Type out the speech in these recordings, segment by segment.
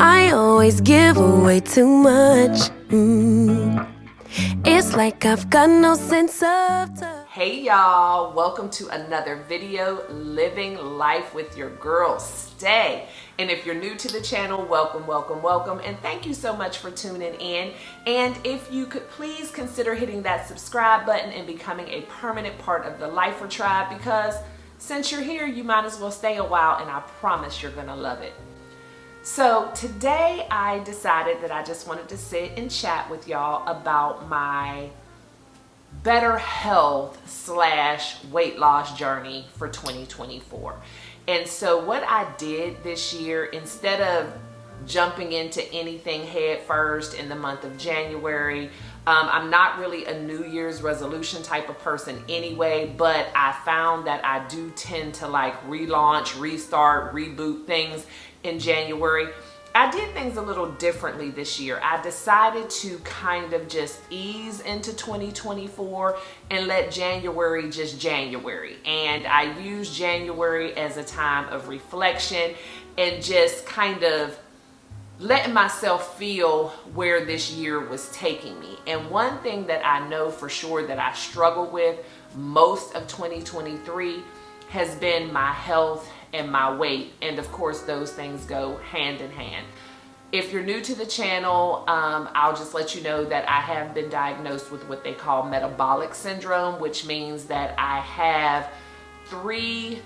I always give away too much. It's like I've got no sense of touch. Hey y'all, welcome to another video, Living Life with your girl, Stay. And if you're new to the channel, welcome, welcome, welcome. And thank you so much for tuning in. And if you could please consider hitting that subscribe button and becoming a permanent part of the Lifer Tribe, because since you're here, you might as well stay a while, and I promise you're gonna love it. So today I decided that I just wanted to sit and chat with y'all about my better health / weight loss journey for 2024. And so what I did this year, instead of jumping into anything head first in the month of January, I'm not really a New Year's resolution type of person anyway, but I found that I do tend to like relaunch, restart, reboot things in January. I did things a little differently this year. I decided to kind of just ease into 2024 and let January just January. And I used January as a time of reflection and just kind of letting myself feel where this year was taking me. And one thing that I know for sure that I struggled with most of 2023 has been my health and my weight. And of course, those things go hand in hand. If you're new to the channel, I'll just let you know that I have been diagnosed with what they call Metabolic Syndrome, which means that I have 3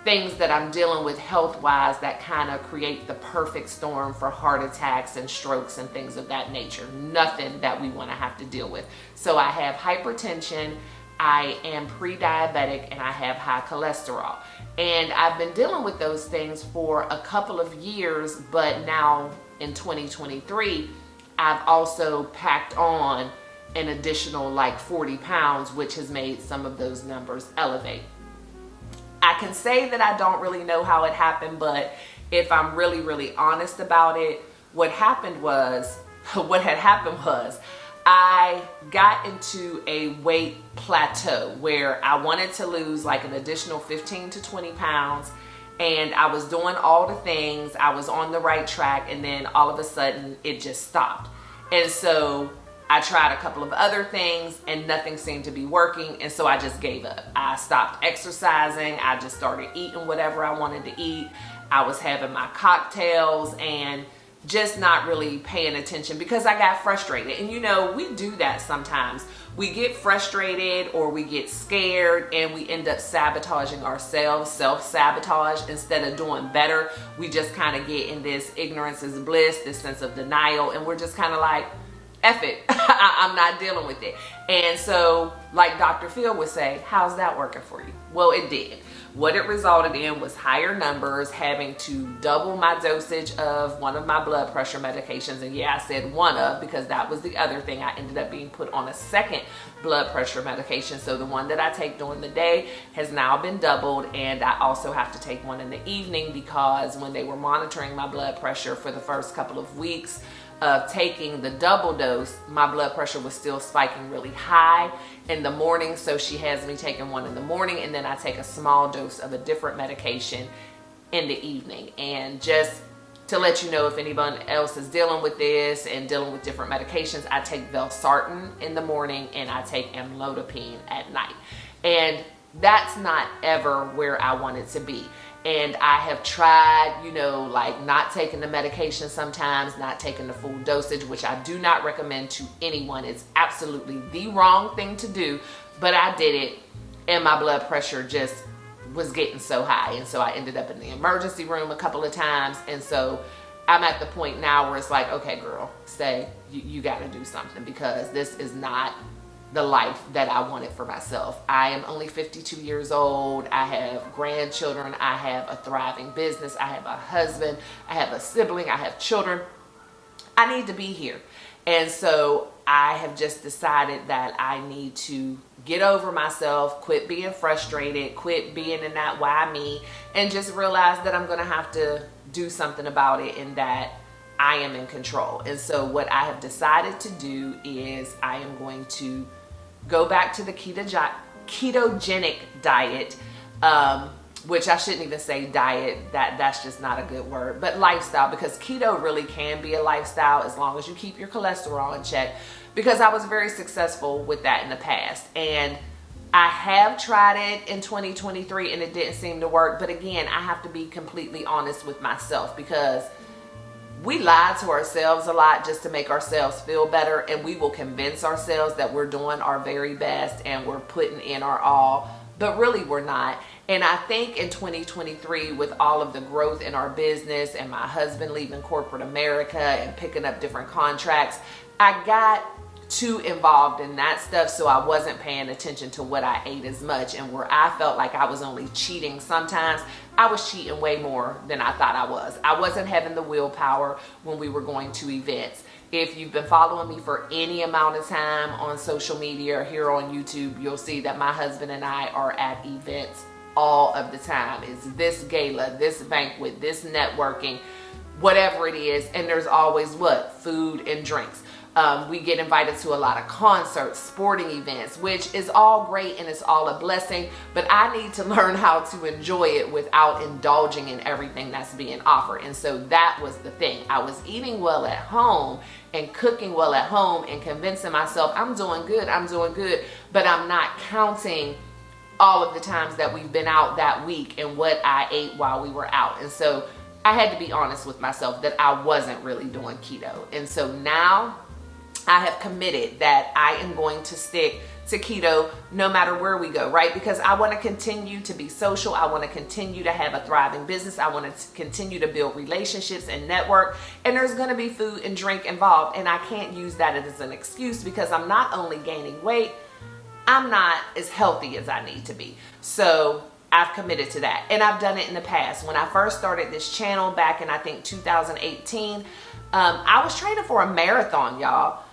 things that I'm dealing with health-wise that kind of create the perfect storm for heart attacks and strokes and things of that nature. Nothing that we want to have to deal with. So I have hypertension, I am pre-diabetic, and I have high cholesterol. And I've been dealing with those things for a couple of years, but now in 2023, I've also packed on an additional like 40 pounds, which has made some of those numbers elevate. I can say that I don't really know how it happened, but if I'm really, really honest about it, what had happened was, I got into a weight plateau where I wanted to lose like an additional 15 to 20 pounds, and I was doing all the things, I was on the right track, and then all of a sudden it just stopped. And so I tried a couple of other things and nothing seemed to be working, and so I just gave up. I stopped exercising, I just started eating whatever I wanted to eat. I was having my cocktails and just not really paying attention because I got frustrated. And you know, we do that sometimes. We get frustrated or we get scared and we end up sabotaging ourselves, self-sabotage, instead of doing better. We just kind of get in this ignorance is bliss, this sense of denial, and we're just kind of like, F it, I'm not dealing with it. And so, like Dr. Phil would say, how's that working for you? Well, it did. What it resulted in was higher numbers, having to double my dosage of one of my blood pressure medications. And yeah, I said one of, because that was the other thing. I ended up being put on a second blood pressure medication. So the one that I take during the day has now been doubled. And I also have to take one in the evening because when they were monitoring my blood pressure for the first couple of weeks of taking the double dose, my blood pressure was still spiking really high in the morning. So she has me taking one in the morning, and then I take a small dose of a different medication in the evening. And just to let you know, if anyone else is dealing with this and dealing with different medications, I take valsartan in the morning and I take amlodipine at night. And that's not ever where I want it to be. And I have tried, you know, like not taking the medication sometimes, not taking the full dosage, which I do not recommend to anyone. It's absolutely the wrong thing to do, but I did it and my blood pressure just was getting so high. And so I ended up in the emergency room a couple of times. And so I'm at the point now where it's like, okay, girl, Stay, you got to do something, because this is not the life that I wanted for myself. I am only 52 years old. I have grandchildren. I have a thriving business. I have a husband. I have a sibling. I have children. I need to be here. And so I have just decided that I need to get over myself, quit being frustrated, quit being in that why me, and just realize that I'm going to have to do something about it and that I am in control. And so what I have decided to do is I am going to go back to the ketogenic diet which I shouldn't even say diet, that's just not a good word, but lifestyle, because keto really can be a lifestyle as long as you keep your cholesterol in check, because I was very successful with that in the past. And I have tried it in 2023 and it didn't seem to work. But again, I have to be completely honest with myself, because we lie to ourselves a lot just to make ourselves feel better, and we will convince ourselves that we're doing our very best and we're putting in our all, but really we're not. And I think in 2023, with all of the growth in our business and my husband leaving corporate America and picking up different contracts, I got too involved in that stuff, so I wasn't paying attention to what I ate as much. And where I felt like I was only cheating sometimes, I was cheating way more than I thought I was. I wasn't having the willpower when we were going to events. If you've been following me for any amount of time on social media or here on YouTube, you'll see that my husband and I are at events all of the time. It's this gala, this banquet, this networking, whatever it is, and there's always what? Food and drinks. We get invited to a lot of concerts, sporting events, which is all great and it's all a blessing, but I need to learn how to enjoy it without indulging in everything that's being offered. And so that was the thing. I was eating well at home and cooking well at home and convincing myself I'm doing good, but I'm not counting all of the times that we've been out that week and what I ate while we were out. And so I had to be honest with myself that I wasn't really doing keto. And so now I have committed that I am going to stick to keto no matter where we go, right? Because I want to continue to be social. I want to continue to have a thriving business. I want to continue to build relationships and network. And there's going to be food and drink involved. And I can't use that as an excuse, because I'm not only gaining weight, I'm not as healthy as I need to be. So I've committed to that. And I've done it in the past. When I first started this channel back in, I think, 2018, I was training for a marathon, y'all.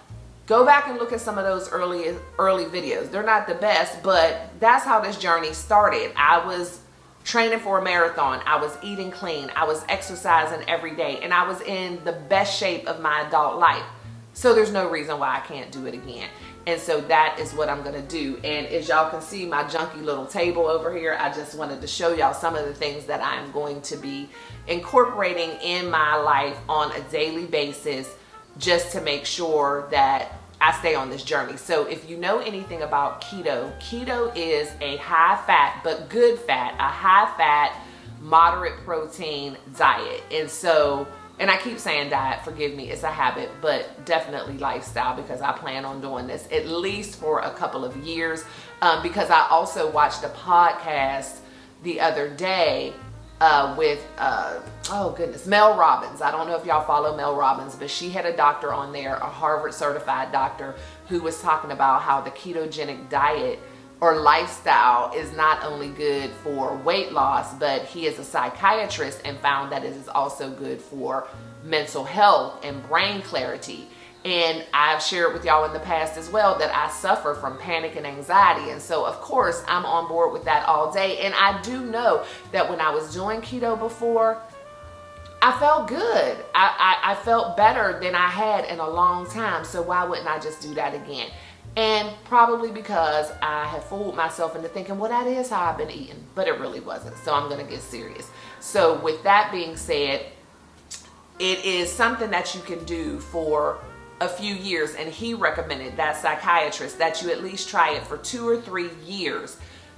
Go back and look at some of those early videos. They're not the best, but that's how this journey started. I was training for a marathon. I was eating clean. I was exercising every day, and I was in the best shape of my adult life. So there's no reason why I can't do it again. And so that is what I'm gonna do. And as y'all can see, my junky little table over here, I just wanted to show y'all some of the things that I'm going to be incorporating in my life on a daily basis, just to make sure that I stay on this journey. So if you know anything about keto, keto is a high fat, but good fat, a high fat, moderate protein diet. And so, and I keep saying diet, forgive me, it's a habit, but definitely lifestyle, because I plan on doing this at least for a couple of years, because I also watched a podcast the other day with, oh goodness, Mel Robbins. I don't know if y'all follow Mel Robbins, but she had a doctor on there, a Harvard certified doctor, who was talking about how the ketogenic diet or lifestyle is not only good for weight loss, but he is a psychiatrist and found that it is also good for mental health and brain clarity. And I've shared with y'all in the past as well that I suffer from panic and anxiety. And so, of course, I'm on board with that all day. And I do know that when I was doing keto before, I felt good. I felt better than I had in a long time. So why wouldn't I just do that again? And probably because I have fooled myself into thinking, well, that is how I've been eating. But it really wasn't. So I'm going to get serious. So with that being said, it is something that you can do for a few years, and he recommended, that psychiatrist, that you at least try it for 2 or 3 years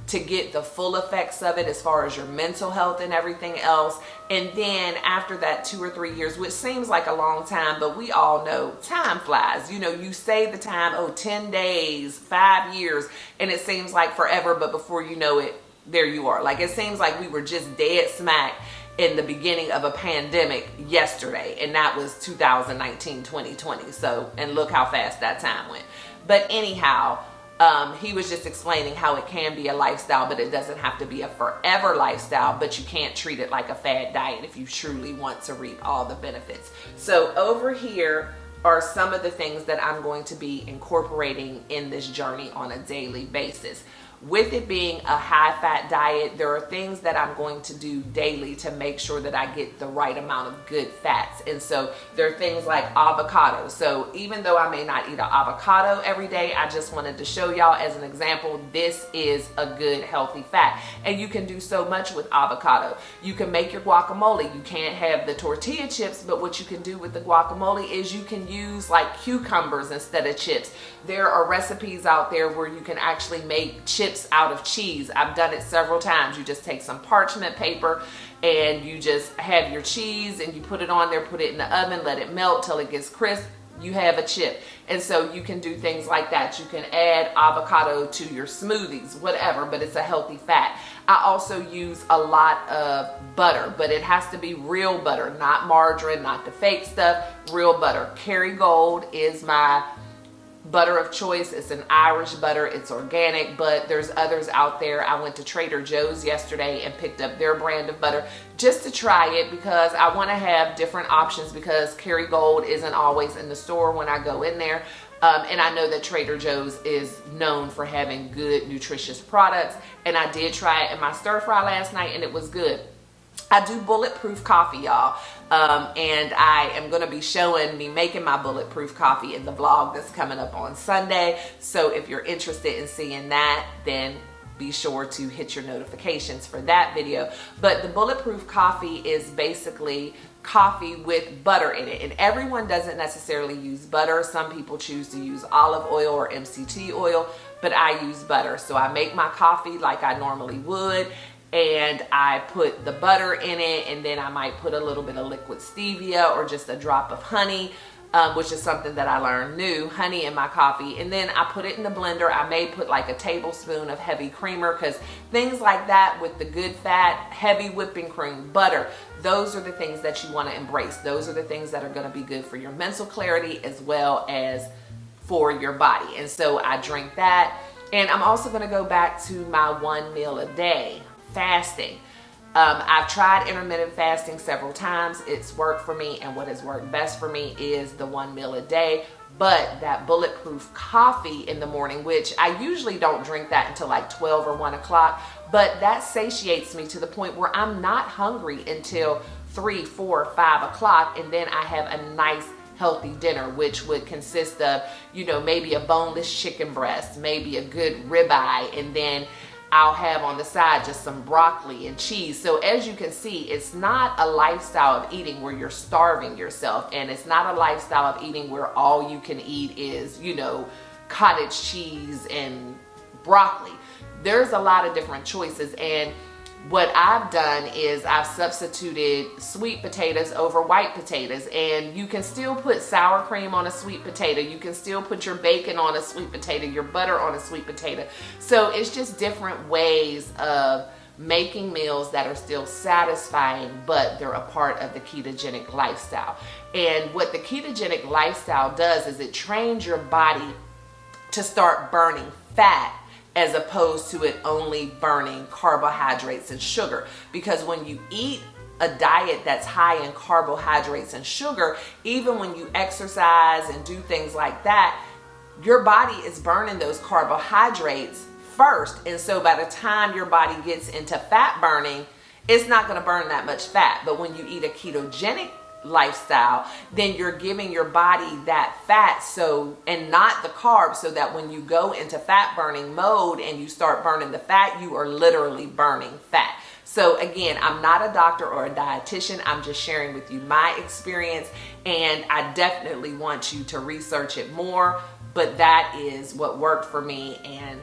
to get the full effects of it as far as your mental health and everything else. And then after that 2 or 3 years, which seems like a long time, but we all know time flies. You know, you say the time, 10 days, 5 years, and it seems like forever, but before you know it, there you are. Like, it seems like we were just dead smack in the beginning of a pandemic yesterday, and that was 2019, 2020. So, and look how fast that time went. But anyhow, he was just explaining how it can be a lifestyle, but it doesn't have to be a forever lifestyle, but you can't treat it like a fad diet if you truly want to reap all the benefits. So over here are some of the things that I'm going to be incorporating in this journey on a daily basis. with it being a high fat diet, there are things that I'm going to do daily to make sure that I get the right amount of good fats. And so there are things like avocado. So even though I may not eat an avocado every day, I just wanted to show y'all as an example, this is a good healthy fat. And you can do so much with avocado. You can make your guacamole. You can't have the tortilla chips, but what you can do with the guacamole is you can use like cucumbers instead of chips. There are recipes out there where you can actually make chips out of cheese. I've done it several times. You just take some parchment paper and you just have your cheese and you put it on there, put it in the oven, let it melt till it gets crisp. You have a chip. And so you can do things like that. You can add avocado to your smoothies, whatever, but it's a healthy fat. I also use a lot of butter, but it has to be real butter, not margarine, not the fake stuff, real butter. Kerrygold is my butter of choice. It's an Irish butter. It's organic, but there's others out there. I went to Trader Joe's yesterday and picked up their brand of butter just to try it because I want to have different options because Kerrygold isn't always in the store when I go in there. And I know that Trader Joe's is known for having good, nutritious products. And I did try it in my stir fry last night and it was good. I do Bulletproof Coffee, y'all. And I am going to be showing me making my Bulletproof Coffee in the vlog that's coming up on Sunday. So if you're interested in seeing that, then be sure to hit your notifications for that video. But the Bulletproof Coffee is basically coffee with butter in it. And everyone doesn't necessarily use butter. Some people choose to use olive oil or MCT oil, but I use butter. So I make my coffee like I normally would. And I put the butter in it, and then I might put a little bit of liquid stevia or just a drop of honey, which is something that I learned new, honey in my coffee. And then I put it in the blender. I may put like a tablespoon of heavy creamer because things like that with the good fat, heavy whipping cream, butter, those are the things that you want to embrace. Those are the things that are going to be good for your mental clarity as well as for your body. And so I drink that. And I'm also going to go back to my 1 meal a day fasting. I've tried intermittent fasting several times. It's worked for me, and what has worked best for me is the 1 meal a day. But that Bulletproof Coffee in the morning, which I usually don't drink that until like 12 or 1 o'clock, but that satiates me to the point where I'm not hungry until 3, 4, 5 o'clock, and then I have a nice healthy dinner, which would consist of, you know, maybe a boneless chicken breast, maybe a good ribeye, and then I'll have on the side just some broccoli and cheese. So as you can see, it's not a lifestyle of eating where you're starving yourself, and it's not a lifestyle of eating where all you can eat is, you know, cottage cheese and broccoli. There's a lot of different choices, and what I've done is I've substituted sweet potatoes over white potatoes, and you can still put sour cream on a sweet potato. You can still put your bacon on a sweet potato, your butter on a sweet potato. So it's just different ways of making meals that are still satisfying, but they're a part of the ketogenic lifestyle. And what the ketogenic lifestyle does is it trains your body to start burning fat as opposed to it only burning carbohydrates and sugar. Because when you eat a diet that's high in carbohydrates and sugar, even when you exercise and do things like that, your body is burning those carbohydrates first. And so by the time your body gets into fat burning, it's not going to burn that much fat. But when you eat a ketogenic lifestyle, then you're giving your body that fat, so, and not the carbs, so that when you go into fat burning mode and you start burning the fat, you are literally burning fat. So again, I'm not a doctor or a dietitian. I'm just sharing with you my experience, and I definitely want you to research it more, but that is what worked for me, and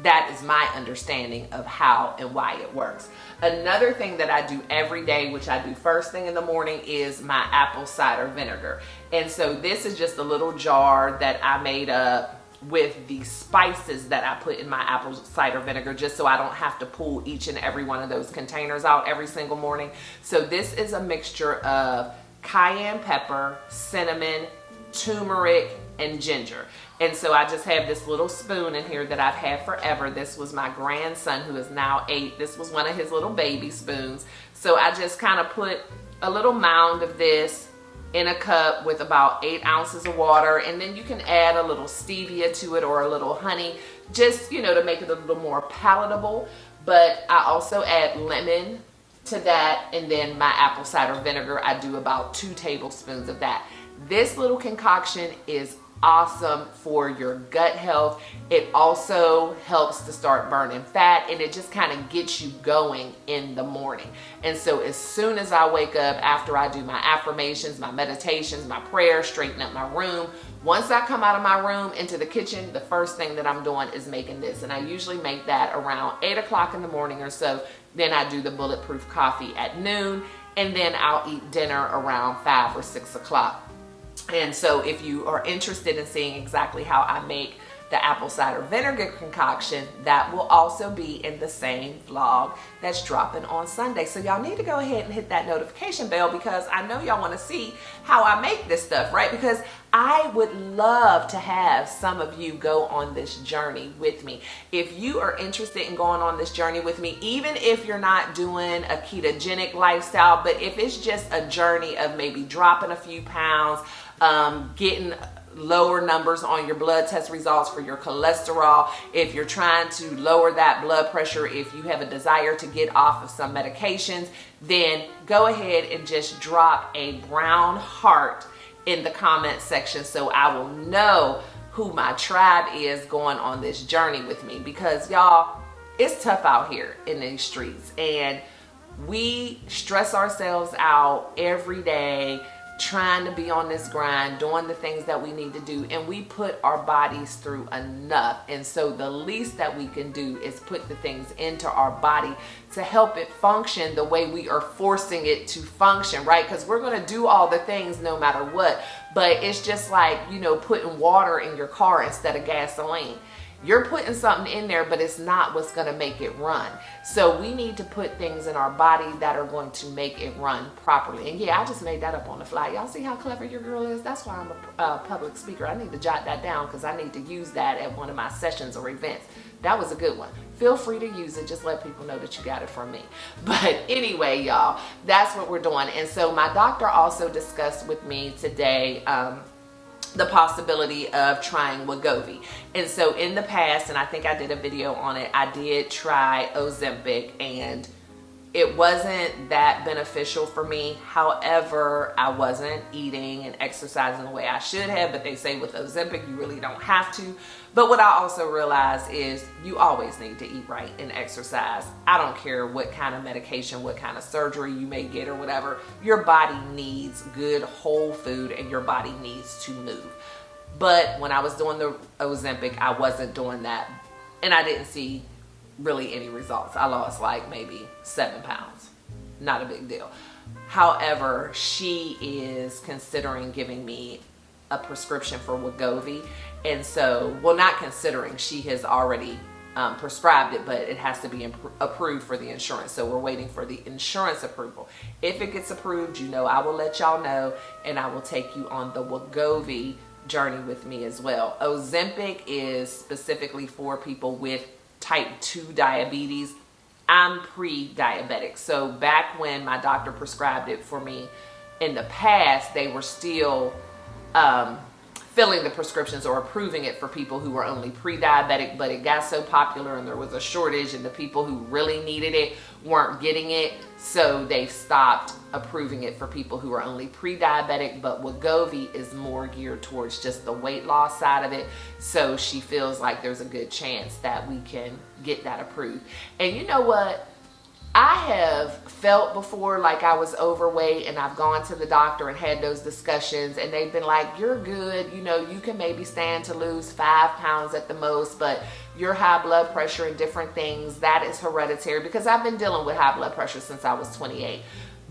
that is my understanding of how and why it works. Another thing that I do every day, which I do first thing in the morning, is my apple cider vinegar. And so this is just a little jar that I made up with the spices that I put in my apple cider vinegar, just so I don't have to pull each and every one of those containers out every single morning. So this is a mixture of cayenne pepper, cinnamon, turmeric, and ginger. And so I just have this little spoon in here that I've had forever. This was my grandson, who is now 8. This was one of his little baby spoons. So I just kind of put a little mound of this in a cup with about 8 ounces of water, and then you can add a little stevia to it or a little honey just, you know, to make it a little more palatable. But I also add lemon to that, and then my apple cider vinegar, I do about 2 tablespoons of that. This little concoction is awesome for your gut health. It also helps to start burning fat, and it just kind of gets you going in the morning. And so as soon as I wake up, after I do my affirmations, my meditations, my prayers, straighten up my room, once I come out of my room into the kitchen, the first thing that I'm doing is making this. And I usually make that around 8 o'clock in the morning or so. Then I do the Bulletproof Coffee at noon, and then I'll eat dinner around 5 or 6 o'clock. And so if you are interested in seeing exactly how I make the apple cider vinegar concoction, that will also be in the same vlog that's dropping on Sunday. So y'all need to go ahead and hit that notification bell, because I know y'all want to see how I make this stuff, right? Because I would love to have some of you go on this journey with me. If you are interested in going on this journey with me, even if you're not doing a ketogenic lifestyle, but if it's just a journey of maybe dropping a few pounds, getting lower numbers on your blood test results for your cholesterol, if you're trying to lower that blood pressure, if you have a desire to get off of some medications, then go ahead and just drop a brown heart in the comment section so I will know who my tribe is going on this journey with me. Because y'all, it's tough out here in these streets, and we stress ourselves out every day trying to be on this grind, doing the things that we need to do, and we put our bodies through enough. And so the least that we can do is put the things into our body to help it function the way we are forcing it to function, right? Because we're going to do all the things no matter what, but it's just like, you know, putting water in your car instead of gasoline. You're putting something in there, but it's not what's going to make it run. So we need to put things in our body that are going to make it run properly. And yeah, I just made that up on the fly. Y'all see how clever your girl is? That's why I'm a public speaker. I need to jot that down, because I need to use that at one of my sessions or events. That was a good one. Feel free to use it. Just let people know that you got it from me. But anyway, y'all, that's what we're doing. And so my doctor also discussed with me today the possibility of trying Wegovy. And so in the past, and I think I did a video on it, I did try Ozempic, and it wasn't that beneficial for me. However, I wasn't eating and exercising the way I should have, but they say with Ozempic, you really don't have to. But what I also realized is you always need to eat right and exercise. I don't care what kind of medication, what kind of surgery you may get or whatever. Your body needs good whole food, and your body needs to move. But when I was doing the Ozempic, I wasn't doing that, and I didn't see really any results. I lost like maybe 7 pounds. Not a big deal. However, she is considering giving me a prescription for Wegovy. And so, well, not considering, she has already prescribed it, but it has to be approved for the insurance. So we're waiting for the insurance approval. If it gets approved, you know, I will let y'all know, and I will take you on the Wegovy journey with me as well. Ozempic is specifically for people with type 2 diabetes. I'm pre-diabetic. So back when my doctor prescribed it for me in the past, they were still filling the prescriptions or approving it for people who were only pre-diabetic, but it got so popular and there was a shortage, and the people who really needed it weren't getting it, so they stopped approving it for people who are only pre-diabetic. But Wegovy is more geared towards just the weight loss side of it, so she feels like there's a good chance that we can get that approved. And you know what? I have felt before like I was overweight, and I've gone to the doctor and had those discussions, and they've been like, you're good, you know, you can maybe stand to lose 5 pounds at the most, but your high blood pressure and different things, that is hereditary, because I've been dealing with high blood pressure since I was 28.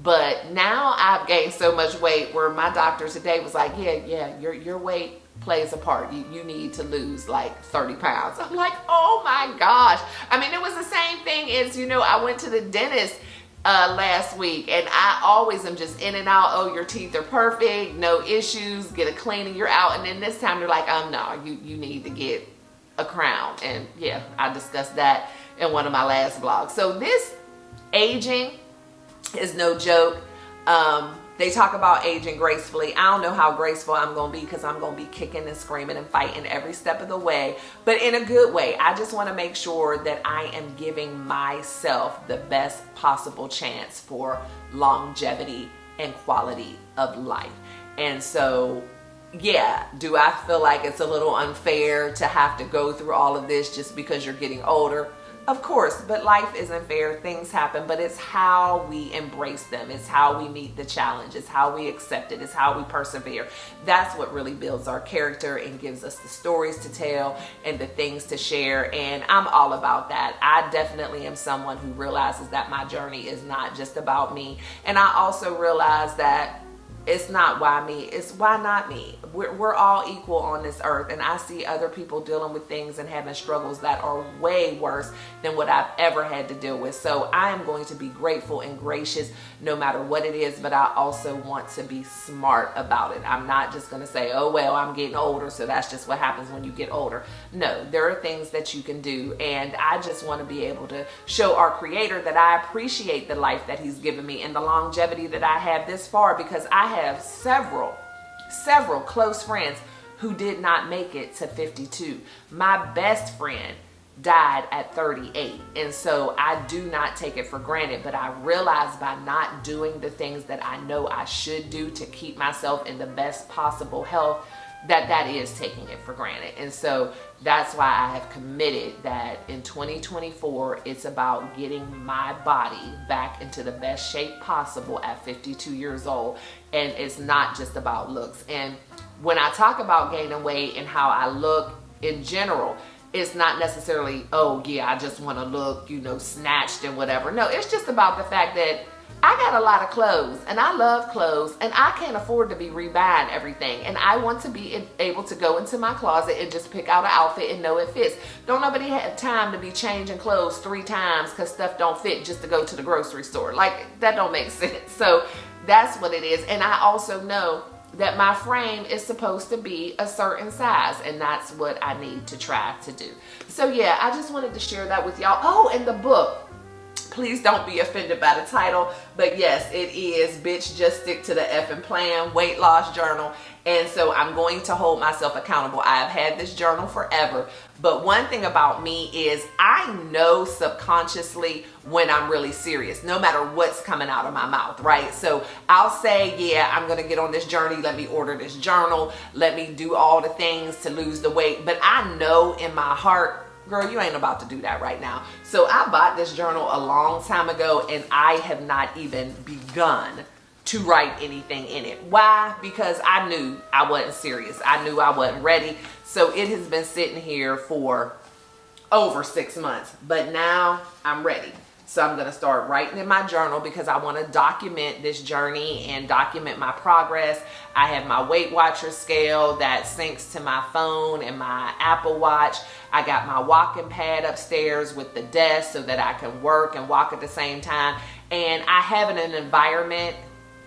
But now I've gained so much weight where my doctor today was like, yeah, your weight plays a part. You need to lose like 30 pounds. I'm like, oh my gosh. I mean, it was the same thing as, you know, I went to the dentist last week, and I always am just in and out. Oh, your teeth are perfect, no issues, get a cleaning, you're out. And then this time they're like, no, you need to get a crown. And yeah, I discussed that in one of my last vlogs. So this aging is no joke. They talk about aging gracefully. I don't know how graceful I'm going to be because I'm going to be kicking and screaming and fighting every step of the way, but in a good way. I just want to make sure that I am giving myself the best possible chance for longevity and quality of life. And so, yeah, do I feel like it's a little unfair to have to go through all of this just because you're getting older? Of course, but life isn't fair. Things happen, but it's how we embrace them. It's how we meet the challenge. It's how we accept it. It's how we persevere. That's what really builds our character and gives us the stories to tell and the things to share. And I'm all about that. I definitely am someone who realizes that my journey is not just about me. And I also realize that it's not why me, it's why not me. We're all equal on this earth, and I see other people dealing with things and having struggles that are way worse than what I've ever had to deal with. So I am going to be grateful and gracious no matter what it is, but I also want to be smart about it. I'm not just going to say, oh, well, I'm getting older, so that's just what happens when you get older. No, there are things that you can do, and I just want to be able to show our Creator that I appreciate the life that He's given me and the longevity that I have this far, because I have several close friends who did not make it to 52. My best friend died at 38, and so I do not take it for granted, but I realize by not doing the things that I know I should do to keep myself in the best possible health, that is taking it for granted. And so that's why I have committed that in 2024, it's about getting my body back into the best shape possible at 52 years old. And it's not just about looks. And when I talk about gaining weight and how I look in general, it's not necessarily, oh yeah, I just want to look, snatched and whatever. No, it's just about the fact that I got a lot of clothes, and I love clothes, and I can't afford to be rebuying everything. And I want to be able to go into my closet and just pick out an outfit and know it fits. Don't nobody have time to be changing clothes 3 times because stuff don't fit just to go to the grocery store. Like, that don't make sense. So that's what it is. And I also know that my frame is supposed to be a certain size, and that's what I need to try to do. So yeah, I just wanted to share that with y'all. Oh, and the book. Please don't be offended by the title, but yes, it is Bitch Just Stick to the Effing Plan Weight Loss Journal. And so I'm going to hold myself accountable. I have had this journal forever, but one thing about me is I know subconsciously when I'm really serious, no matter what's coming out of my mouth, right? So I'll say, yeah, I'm going to get on this journey. Let me order this journal. Let me do all the things to lose the weight. But I know in my heart, girl, you ain't about to do that right now. So I bought this journal a long time ago, and I have not even begun to write anything in it. Why? Because I knew I wasn't serious. I knew I wasn't ready. So it has been sitting here for over 6 months, but now I'm ready. So I'm going to start writing in my journal because I want to document this journey and document my progress. I have my Weight Watcher scale that syncs to my phone and my Apple Watch. I got my walking pad upstairs with the desk so that I can work and walk at the same time. And I have an environment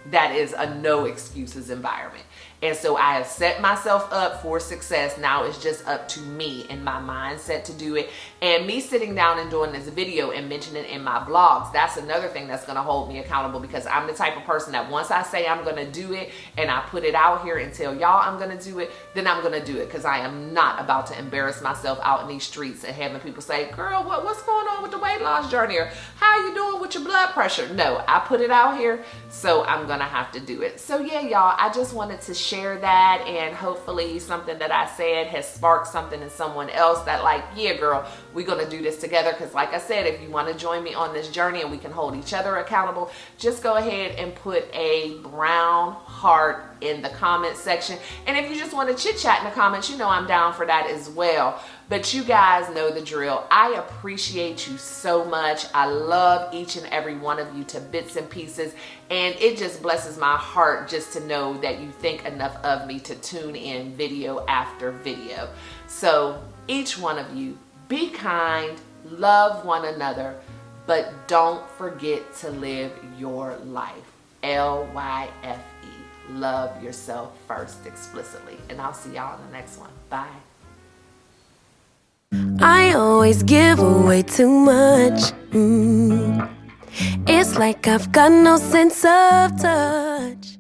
that is a no excuses environment. And so I have set myself up for success. Now it's just up to me and my mindset to do it. And me sitting down and doing this video and mentioning it in my vlogs, that's another thing that's going to hold me accountable, because I'm the type of person that once I say I'm going to do it and I put it out here and tell y'all I'm going to do it, then I'm going to do it, because I am not about to embarrass myself out in these streets and having people say, girl, what's going on with the weight loss journey? Or how are you doing with your blood pressure? No, I put it out here, so I'm going to have to do it. So yeah, y'all, I just wanted to share that, and hopefully something that I said has sparked something in someone else that, like, yeah, girl, we're gonna do this together. Because like I said, if you want to join me on this journey and we can hold each other accountable, just go ahead and put a brown heart in the comment section. And if you just want to chit chat in the comments, I'm down for that as well. But you guys know the drill. I appreciate you so much. I love each and every one of you to bits and pieces. And it just blesses my heart just to know that you think enough of me to tune in video after video. So each one of you, be kind, love one another, but don't forget to live your life. LYFE. Love yourself first explicitly. And I'll see y'all in the next one. Bye. I always give away too much. It's like I've got no sense of touch.